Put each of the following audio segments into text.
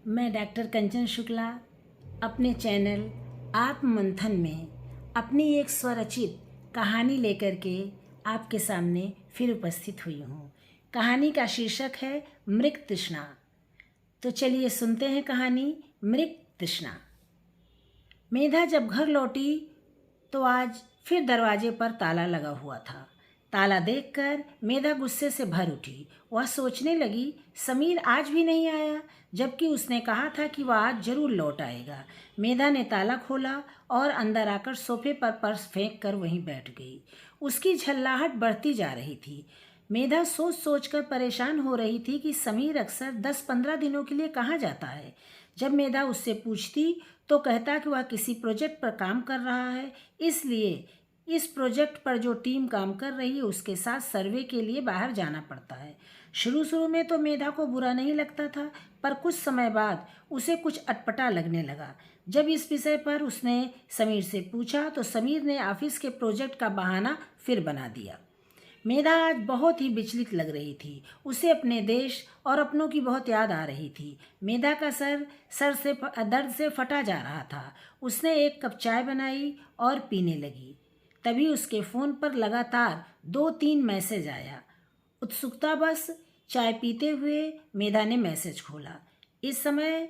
मैं डॉक्टर कंचन शुक्ला अपने चैनल आत्ममंथन में अपनी एक स्वरचित कहानी लेकर के आपके सामने फिर उपस्थित हुई हूँ। कहानी का शीर्षक है मृग तृष्णा। तो चलिए सुनते हैं कहानी मृग तृष्णा। मेधा जब घर लौटी तो आज फिर दरवाजे पर ताला लगा हुआ था। ताला देखकर मेधा गुस्से से भर उठी। वह सोचने लगी, समीर आज भी नहीं आया, जबकि उसने कहा था कि वह आज जरूर लौट आएगा। मेधा ने ताला खोला और अंदर आकर सोफे पर पर्स फेंक कर वहीं बैठ गई। उसकी झल्लाहट बढ़ती जा रही थी। मेधा सोच सोच कर परेशान हो रही थी कि समीर अक्सर 10-15 दिनों के लिए कहाँ जाता है। जब मेधा उससे पूछती तो कहता कि वह किसी प्रोजेक्ट पर काम कर रहा है, इसलिए इस प्रोजेक्ट पर जो टीम काम कर रही है उसके साथ सर्वे के लिए बाहर जाना पड़ता है। शुरू शुरू में तो मेधा को बुरा नहीं लगता था, पर कुछ समय बाद उसे कुछ अटपटा लगने लगा। जब इस विषय पर उसने समीर से पूछा तो समीर ने ऑफिस के प्रोजेक्ट का बहाना फिर बना दिया। मेधा आज बहुत ही विचलित लग रही थी। उसे अपने देश और अपनों की बहुत याद आ रही थी। मेधा का सर से दर्द से फटा जा रहा था। उसने एक कप चाय बनाई और पीने लगी। तभी उसके फ़ोन पर लगातार 2-3 मैसेज आया। उत्सुकतावश चाय पीते हुए मेधा ने मैसेज खोला। इस समय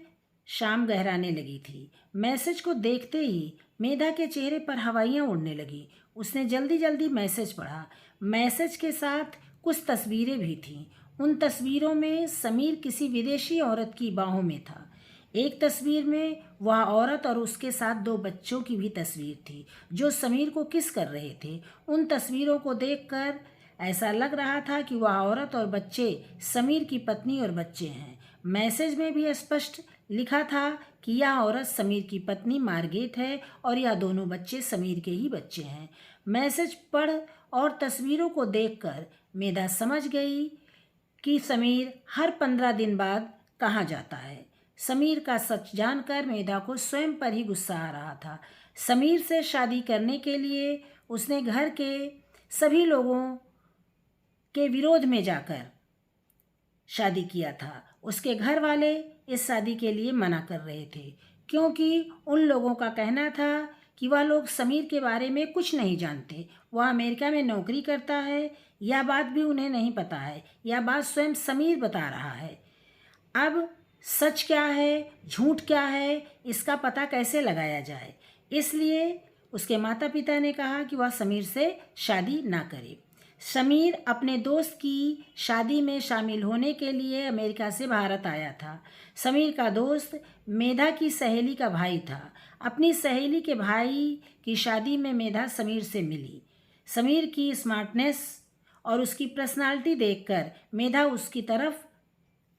शाम गहराने लगी थी। मैसेज को देखते ही मेधा के चेहरे पर हवाइयाँ उड़ने लगी। उसने जल्दी जल्दी मैसेज पढ़ा। मैसेज के साथ कुछ तस्वीरें भी थीं। उन तस्वीरों में समीर किसी विदेशी औरत की बाहों में था। एक तस्वीर में वह औरत और उसके साथ 2 बच्चों की भी तस्वीर थी जो समीर को किस कर रहे थे। उन तस्वीरों को देखकर ऐसा लग रहा था कि वह औरत और बच्चे समीर की पत्नी और बच्चे हैं। मैसेज में भी स्पष्ट लिखा था कि यह औरत समीर की पत्नी मार्गेट है और यह दोनों बच्चे समीर के ही बच्चे हैं। मैसेज पढ़ और तस्वीरों को देखकर मेधा समझ गई कि समीर हर 15 दिन बाद कहाँ जाता है। समीर का सच जानकर मेधा को स्वयं पर ही गुस्सा आ रहा था। समीर से शादी करने के लिए उसने घर के सभी लोगों के विरोध में जाकर शादी किया था। उसके घर वाले इस शादी के लिए मना कर रहे थे क्योंकि उन लोगों का कहना था कि वह लोग समीर के बारे में कुछ नहीं जानते। वह अमेरिका में नौकरी करता है, यह बात भी उन्हें नहीं पता है। यह बात स्वयं समीर बता रहा है। अब सच क्या है, झूठ क्या है, इसका पता कैसे लगाया जाए। इसलिए उसके माता पिता ने कहा कि वह समीर से शादी ना करे। समीर अपने दोस्त की शादी में शामिल होने के लिए अमेरिका से भारत आया था। समीर का दोस्त मेधा की सहेली का भाई था। अपनी सहेली के भाई की शादी में मेधा समीर से मिली। समीर की स्मार्टनेस और उसकी पर्सनालिटी देखकर मेधा उसकी तरफ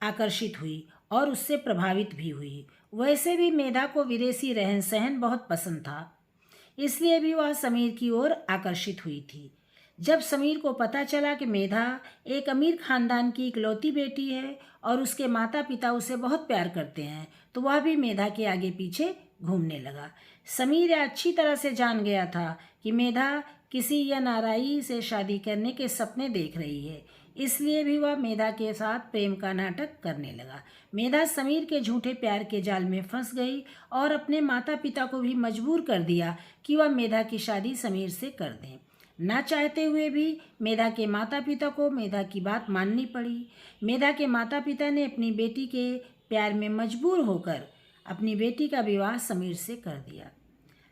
आकर्षित हुई और उससे प्रभावित भी हुई। वैसे भी मेधा को विदेशी रहन सहन बहुत पसंद था, इसलिए भी वह समीर की ओर आकर्षित हुई थी। जब समीर को पता चला कि मेधा एक अमीर खानदान की इकलौती बेटी है और उसके माता पिता उसे बहुत प्यार करते हैं, तो वह भी मेधा के आगे पीछे घूमने लगा। समीर यह अच्छी तरह से जान गया था कि मेधा किसी एनआरआई से शादी करने के सपने देख रही है, इसलिए भी वह मेधा के साथ प्रेम का नाटक करने लगा। मेधा समीर के झूठे प्यार के जाल में फंस गई और अपने माता पिता को भी मजबूर कर दिया कि वह मेधा की शादी समीर से कर दें। ना चाहते हुए भी मेधा के माता पिता को मेधा की बात माननी पड़ी। मेधा के माता पिता ने अपनी बेटी के प्यार में मजबूर होकर अपनी बेटी का विवाह समीर से कर दिया।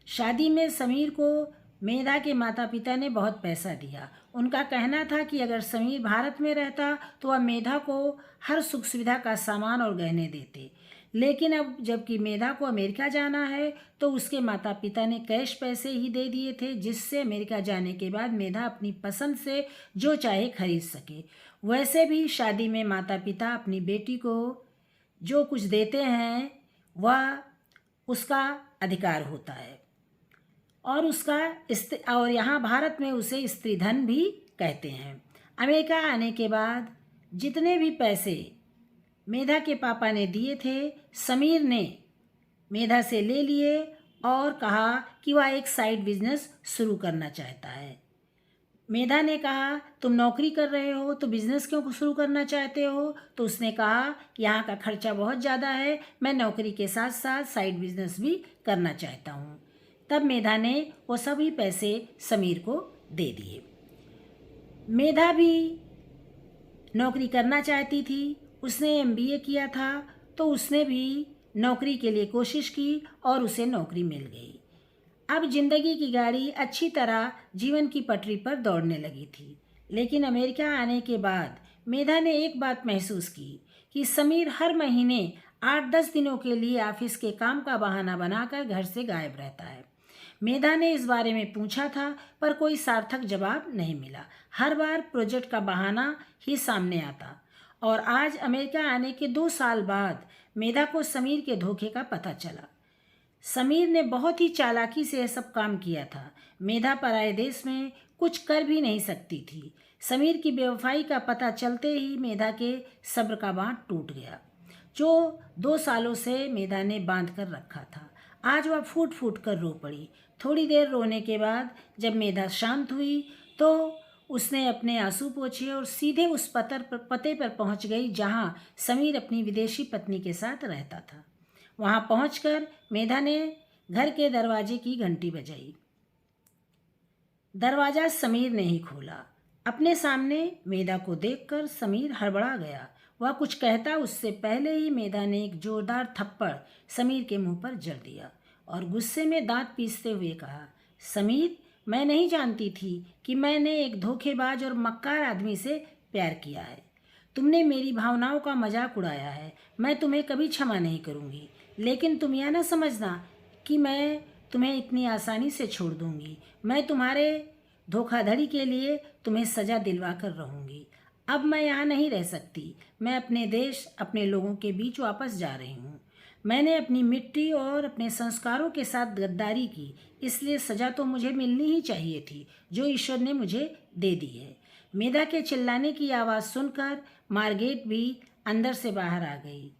शादी में समीर को मेधा के माता पिता ने बहुत पैसा दिया। उनका कहना था कि अगर समीर भारत में रहता तो वह मेधा को हर सुख सुविधा का सामान और गहने देते। लेकिन अब जबकि मेधा को अमेरिका जाना है तो उसके माता पिता ने कैश पैसे ही दे दिए थे, जिससे अमेरिका जाने के बाद मेधा अपनी पसंद से जो चाहे खरीद सके। वैसे भी शादी में माता पिता अपनी बेटी को जो कुछ देते हैं वह उसका अधिकार होता है और यहाँ भारत में उसे स्त्री धन भी कहते हैं। अमेरिका आने के बाद जितने भी पैसे मेधा के पापा ने दिए थे, समीर ने मेधा से ले लिए और कहा कि वह एक साइड बिजनेस शुरू करना चाहता है। मेधा ने कहा, तुम नौकरी कर रहे हो तो बिजनेस क्यों शुरू करना चाहते हो? तो उसने कहा, यहाँ का खर्चा बहुत ज़्यादा है, मैं नौकरी के साथ साथ साइड बिजनेस भी करना चाहता हूँ। तब मेधा ने वो सभी पैसे समीर को दे दिए। मेधा भी नौकरी करना चाहती थी, उसने एमबीए किया था, तो उसने भी नौकरी के लिए कोशिश की और उसे नौकरी मिल गई। अब जिंदगी की गाड़ी अच्छी तरह जीवन की पटरी पर दौड़ने लगी थी। लेकिन अमेरिका आने के बाद मेधा ने एक बात महसूस की कि समीर हर महीने 8-10 दिनों के लिए ऑफिस के काम का बहाना बनाकर घर से गायब रहता है। मेधा ने इस बारे में पूछा था, पर कोई सार्थक जवाब नहीं मिला। हर बार प्रोजेक्ट का बहाना ही सामने आता। और आज अमेरिका आने के 2 साल बाद मेधा को समीर के धोखे का पता चला। समीर ने बहुत ही चालाकी से यह सब काम किया था। मेधा पराये देश में कुछ कर भी नहीं सकती थी। समीर की बेवफाई का पता चलते ही मेधा के सब्र का बांध टूट गया, जो 2 सालों से मेधा ने बांध कर रखा था। आज वह फूट फूट कर रो पड़ी। थोड़ी देर रोने के बाद जब मेधा शांत हुई तो उसने अपने आंसू पोंछे और सीधे उस पते पर पहुंच गई जहां समीर अपनी विदेशी पत्नी के साथ रहता था। वहां पहुंचकर मेधा ने घर के दरवाजे की घंटी बजाई। दरवाजा समीर ने ही खोला। अपने सामने मेधा को देखकर समीर हड़बड़ा गया। वह कुछ कहता उससे पहले ही मेधा ने एक जोरदार थप्पड़ समीर के मुंह पर जड़ दिया और गुस्से में दांत पीसते हुए कहा, समीर, मैं नहीं जानती थी कि मैंने एक धोखेबाज और मक्कार आदमी से प्यार किया है। तुमने मेरी भावनाओं का मजाक उड़ाया है। मैं तुम्हें कभी क्षमा नहीं करूँगी। लेकिन तुम यह ना समझना कि मैं तुम्हें इतनी आसानी से छोड़ दूँगी। मैं तुम्हारे धोखाधड़ी के लिए तुम्हें सज़ा दिलवा कर रहूँगी। अब मैं यहाँ नहीं रह सकती। मैं अपने देश, अपने लोगों के बीच वापस जा रही हूँ। मैंने अपनी मिट्टी और अपने संस्कारों के साथ गद्दारी की, इसलिए सज़ा तो मुझे मिलनी ही चाहिए थी, जो ईश्वर ने मुझे दे दी है। मेधा के चिल्लाने की आवाज़ सुनकर मार्गेट भी अंदर से बाहर आ गई।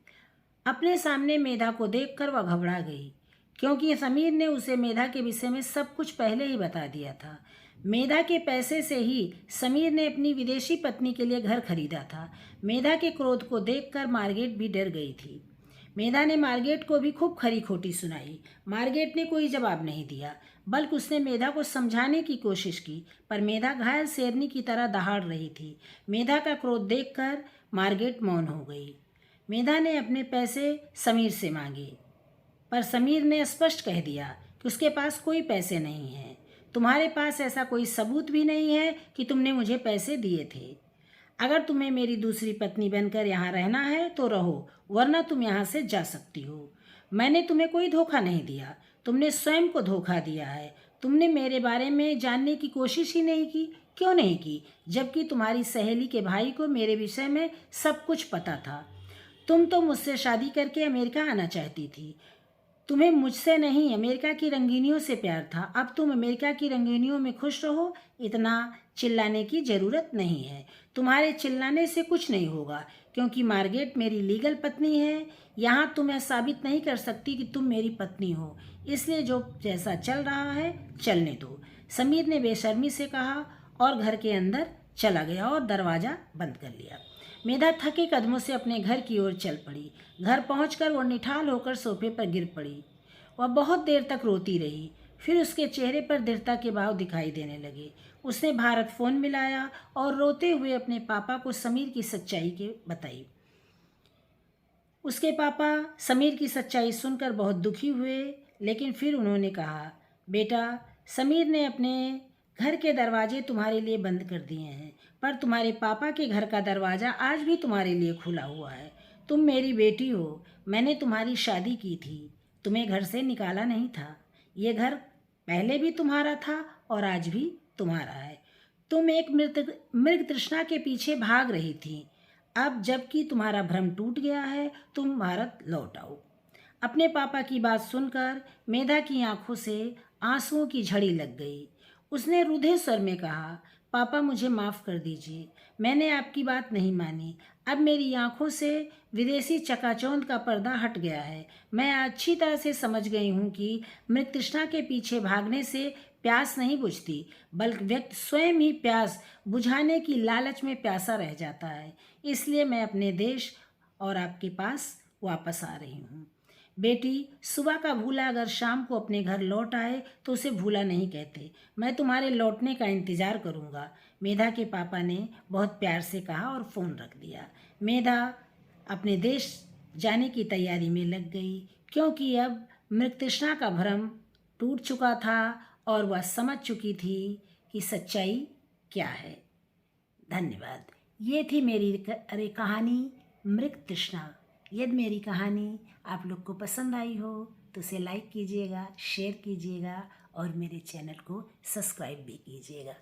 अपने सामने मेधा को देखकर वह घबरा गई, क्योंकि समीर ने उसे मेधा के विषय में सब कुछ पहले ही बता दिया था। मेधा के पैसे से ही समीर ने अपनी विदेशी पत्नी के लिए घर खरीदा था। मेधा के क्रोध को देखकर मार्गेट भी डर गई थी। मेधा ने मार्गेट को भी खूब खरी खोटी सुनाई। मार्गेट ने कोई जवाब नहीं दिया, बल्कि उसने मेधा को समझाने की कोशिश की, पर मेधा घायल शेरनी की तरह दहाड़ रही थी। मेधा का क्रोध देखकर मार्गेट मौन हो गई। मेधा ने अपने पैसे समीर से मांगे, पर समीर ने स्पष्ट कह दिया कि उसके पास कोई पैसे नहीं हैं। तुम्हारे पास ऐसा कोई सबूत भी नहीं है कि तुमने मुझे पैसे दिए थे। अगर तुम्हें मेरी दूसरी पत्नी बनकर यहाँ रहना है तो रहो, वरना तुम यहाँ से जा सकती हो। मैंने तुम्हें कोई धोखा नहीं दिया, तुमने स्वयं को धोखा दिया है। तुमने मेरे बारे में जानने की कोशिश ही नहीं की। क्यों नहीं की, जबकि तुम्हारी सहेली के भाई को मेरे विषय में सब कुछ पता था। तुम तो मुझसे शादी करके अमेरिका आना चाहती थी। तुम्हें मुझसे नहीं, अमेरिका की रंगीनियों से प्यार था। अब तुम अमेरिका की रंगीनियों में खुश रहो, इतना चिल्लाने की ज़रूरत नहीं है। तुम्हारे चिल्लाने से कुछ नहीं होगा, क्योंकि मार्गेट मेरी लीगल पत्नी है। यहाँ तुम यह साबित नहीं कर सकती कि तुम मेरी पत्नी हो, इसलिए जो जैसा चल रहा है चलने दो, समीर ने बेशर्मी से कहा और घर के अंदर चला गया और दरवाज़ा बंद कर लिया। मेधा थके कदमों से अपने घर की ओर चल पड़ी। घर पहुंचकर वो निठाल होकर सोफे पर गिर पड़ी। वह बहुत देर तक रोती रही, फिर उसके चेहरे पर दृढ़ता के भाव दिखाई देने लगे। उसने भारत फ़ोन मिलाया और रोते हुए अपने पापा को समीर की सच्चाई के बताई। उसके पापा समीर की सच्चाई सुनकर बहुत दुखी हुए, लेकिन फिर उन्होंने कहा, बेटा, समीर ने अपने घर के दरवाजे तुम्हारे लिए बंद कर दिए हैं, पर तुम्हारे पापा के घर का दरवाज़ा आज भी तुम्हारे लिए खुला हुआ है। तुम मेरी बेटी हो, मैंने तुम्हारी शादी की थी, तुम्हें घर से निकाला नहीं था। ये घर पहले भी तुम्हारा था और आज भी तुम्हारा है। तुम एक मृग तृष्णा के पीछे भाग रही थी। अब जबकि तुम्हारा भ्रम टूट गया है, तुम भारत लौट आओ। अपने पापा की बात सुनकर मेधा की आंखों से आंसुओं की झड़ी लग गई। उसने रुधे स्वर में कहा, पापा, मुझे माफ़ कर दीजिए, मैंने आपकी बात नहीं मानी। अब मेरी आंखों से विदेशी चकाचौंध का पर्दा हट गया है। मैं अच्छी तरह से समझ गई हूँ कि मृत तृष्णा के पीछे भागने से प्यास नहीं बुझती, बल्कि व्यक्ति स्वयं ही प्यास बुझाने की लालच में प्यासा रह जाता है। इसलिए मैं अपने देश और आपके पास वापस आ रही हूँ। बेटी, सुबह का भूला अगर शाम को अपने घर लौट आए तो उसे भूला नहीं कहते। मैं तुम्हारे लौटने का इंतज़ार करूँगा। मेधा के पापा ने बहुत प्यार से कहा और फ़ोन रख दिया। मेधा अपने देश जाने की तैयारी में लग गई, क्योंकि अब मृतृष्णा का भ्रम टूट चुका था और वह समझ चुकी थी कि सच्चाई क्या है। धन्यवाद। ये थी मेरी कहानी मृत तृष्णा। यदि मेरी कहानी आप लोग को पसंद आई हो तो उसे लाइक कीजिएगा, शेयर कीजिएगा और मेरे चैनल को सब्सक्राइब भी कीजिएगा।